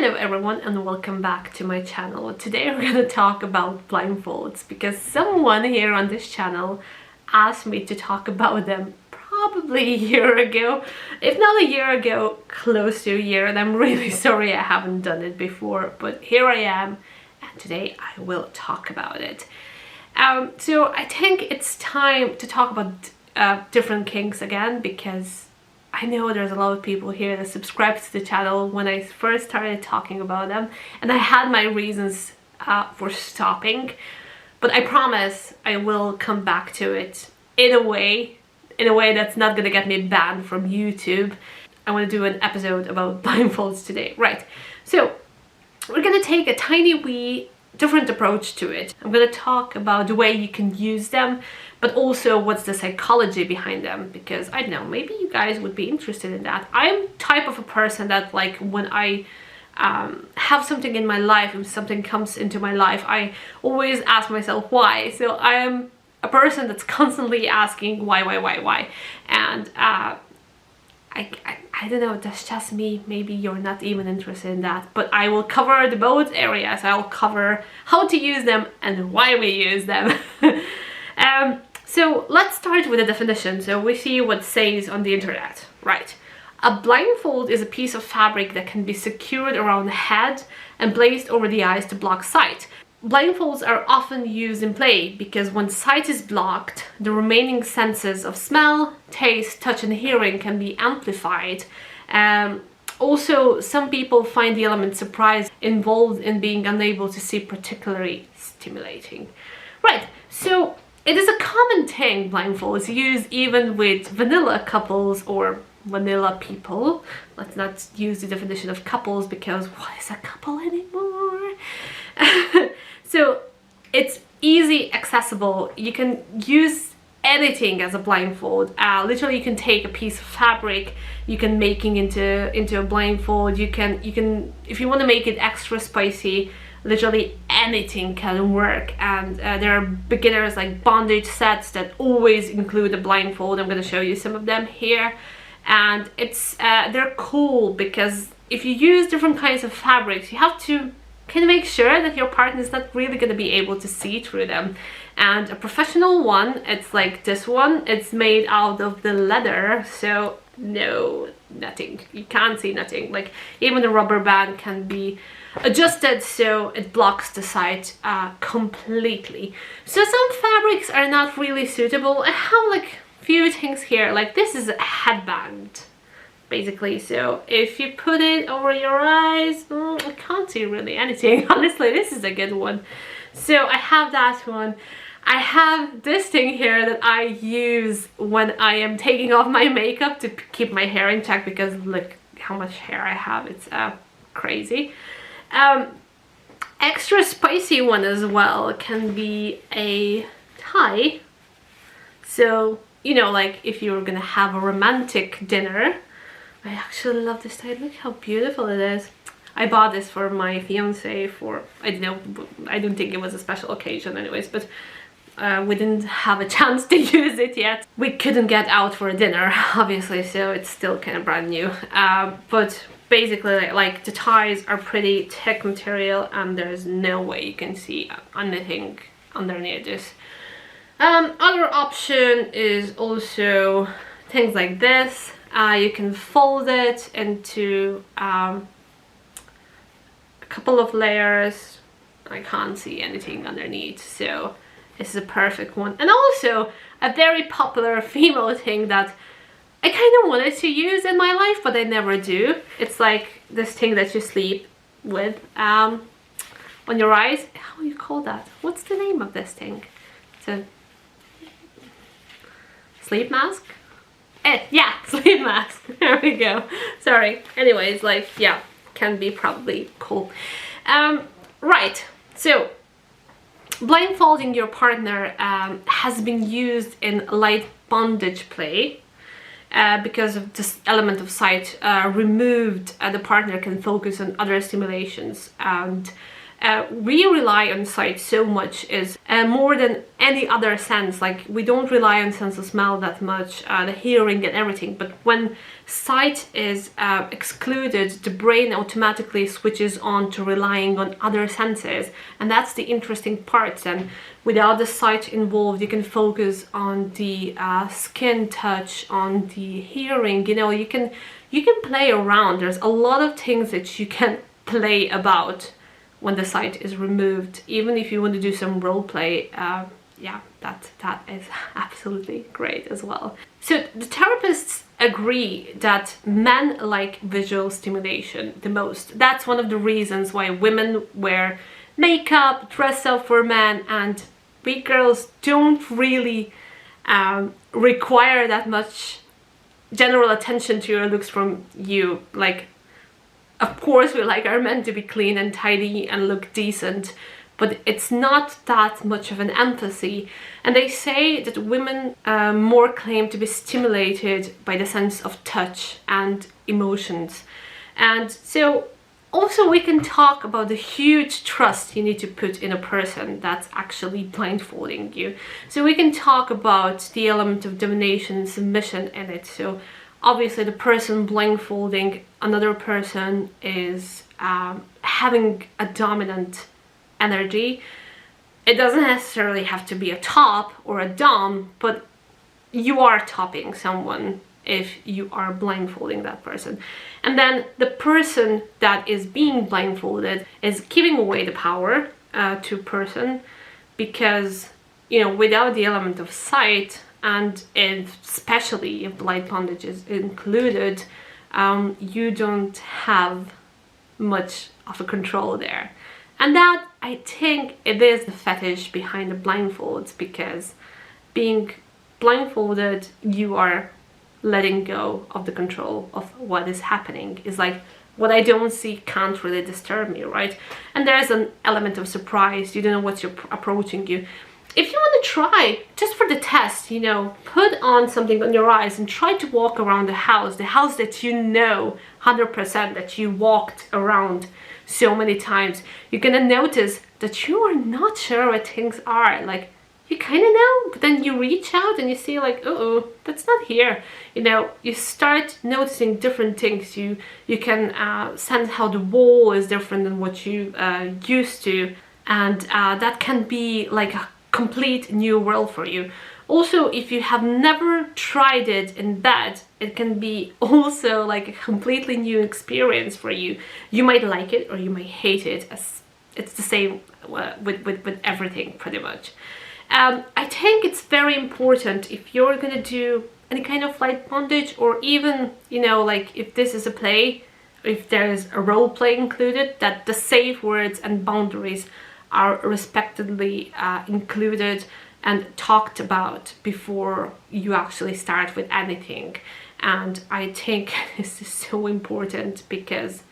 Hello everyone and welcome back to my channel. Today we're gonna talk about blindfolds because someone here on this channel asked me to talk about them probably a year ago. If not a year ago, close to a year, and I'm really sorry I haven't done it before, but here I am and today I will talk about it. So I think it's time to talk about different kinks again, because I know there's a lot of people here that subscribed to the channel when I first started talking about them, and I had my reasons for stopping, but I promise I will come back to it in a way that's not gonna get me banned from YouTube. I want to do an episode about blindfolds today. Right, so we're gonna take a tiny wee different approach to it. I'm gonna talk about the way you can use them, but also what's the psychology behind them, because I don't know, maybe you guys would be interested in that. I'm type of a person that, like, when I have something in my life, if something comes into my life, I always ask myself why. So I am a person that's constantly asking why, and I don't know, that's just me. Maybe you're not even interested in that, but I will cover the both areas. I'll cover how to use them and why we use them. So let's start with the definition. So we see what it says on the internet. Right. A blindfold is a piece of fabric that can be secured around the head and placed over the eyes to block sight. Blindfolds are often used in play because when sight is blocked, the remaining senses of smell, taste, touch and hearing can be amplified. Also, some people find the element surprise involved in being unable to see particularly stimulating. Right, so it is a common thing, blindfolds, used even with vanilla couples or vanilla people. Let's not use the definition of couples, because what is a couple anymore? So it's easy, accessible. You can use anything as a blindfold. Literally, you can take a piece of fabric, you can make it into a blindfold. You can, if you want to make it extra spicy, literally anything can work. And there are beginners like bondage sets that always include a blindfold. I'm going to show you some of them here, and it's they're cool because if you use different kinds of fabrics, you have to kind of make sure that your partner is not really going to be able to see through them. And a professional one, it's like this one, it's made out of the leather, so nothing, you can't see nothing. Like, even the rubber band can be adjusted so it blocks the sight completely. So some fabrics are not really suitable. I have like few things here, like this is a headband basically, so if you put it over your eyes, I can't see really anything. Honestly, this is a good one. So I have that one. I have this thing here that I use when I am taking off my makeup to keep my hair in check, because look how much hair I have, it's crazy. Extra spicy one as well can be a tie. So, you know, like if you're gonna have a romantic dinner. I actually love this tie. Look how beautiful it is. I bought this for my fiance for, I don't know, I don't think it was a special occasion anyways, but we didn't have a chance to use it yet. We couldn't get out for a dinner, obviously, so it's still kind of brand new. But basically, like, the ties are pretty thick material and there's no way you can see anything underneath this. Other option is also things like this. You can fold it into a couple of layers. I can't see anything underneath, so this is a perfect one. And also a very popular female thing that I kind of wanted to use in my life, but I never do. It's like this thing that you sleep with on your eyes. How do you call that? What's the name of this thing? It's a sleep mask? Yeah, sleep mask. There we go. Sorry. Anyways, like, yeah, can be probably cool. Right, so blindfolding your partner has been used in light bondage play because of this element of sight removed. The partner can focus on other stimulations, and we rely on sight so much, is more than any other sense. Like, we don't rely on sense of smell that much, the hearing and everything, but when sight is excluded, the brain automatically switches on to relying on other senses, and that's the interesting part. And without the sight involved, you can focus on the skin touch, on the hearing, you know, you can play around. There's a lot of things that you can play about when the sight is removed. Even if you want to do some role play, yeah, that is absolutely great as well. So the therapists agree that men like visual stimulation the most. That's one of the reasons why women wear makeup, dress up for men, and we girls don't really require that much general attention to your looks from you. Like, of course we like our men to be clean and tidy and look decent, but it's not that much of an emphasis. And they say that women more claim to be stimulated by the sense of touch and emotions. And so also we can talk about the huge trust you need to put in a person that's actually blindfolding you. So we can talk about the element of domination and submission in it. So obviously the person blindfolding another person is having a dominant energy. It doesn't necessarily have to be a top or a dom, but you are topping someone if you are blindfolding that person. And then the person that is being blindfolded is giving away the power to person, because, you know, without the element of sight, and especially if light bondage is included, you don't have much of a control there. And that, I think, it is the fetish behind the blindfolds, because being blindfolded, you are letting go of the control of what is happening. It's like, what I don't see can't really disturb me, right? And there's an element of surprise. You don't know what's approaching you. If you want to try, just for the test, you know, put on something on your eyes and try to walk around the house that you know 100% that you walked around so many times. You're gonna notice that you are not sure what things are. Like, you kind of know, but then you reach out and you see, like, oh, that's not here. You know, you start noticing different things. You can sense how the wall is different than what you used to, and that can be like a complete new world for you. Also, if you have never tried it in bed, it can be also like a completely new experience for you. You might like it or you might hate it, as it's the same with everything pretty much. I think it's very important, if you're gonna do any kind of light bondage, or even, you know, like if this is a play, if there's a role play included, that the safe words and boundaries are respectively included and talked about before you actually start with anything. And I think this is so important, because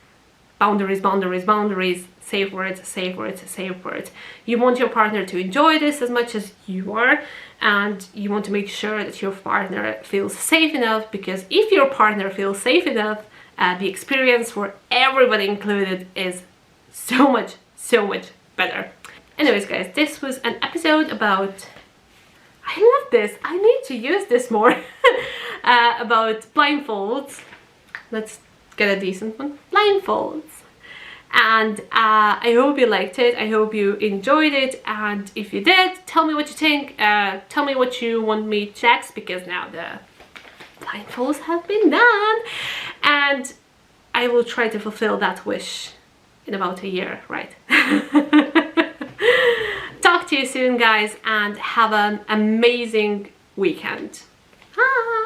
boundaries, boundaries, boundaries, safe words, safe words, safe words. You want your partner to enjoy this as much as you are, and you want to make sure that your partner feels safe enough, because if your partner feels safe enough, the experience for everybody included is so much better. Anyways, guys, this was an episode about, I love this, I need to use this more, about blindfolds. Let's get a decent one. Blindfolds. And I hope you liked it, I hope you enjoyed it, and if you did, tell me what you think, tell me what you want me to next, because now the blindfolds have been done, and I will try to fulfill that wish in about a year, right? Talk to you soon, guys, and have an amazing weekend. Bye!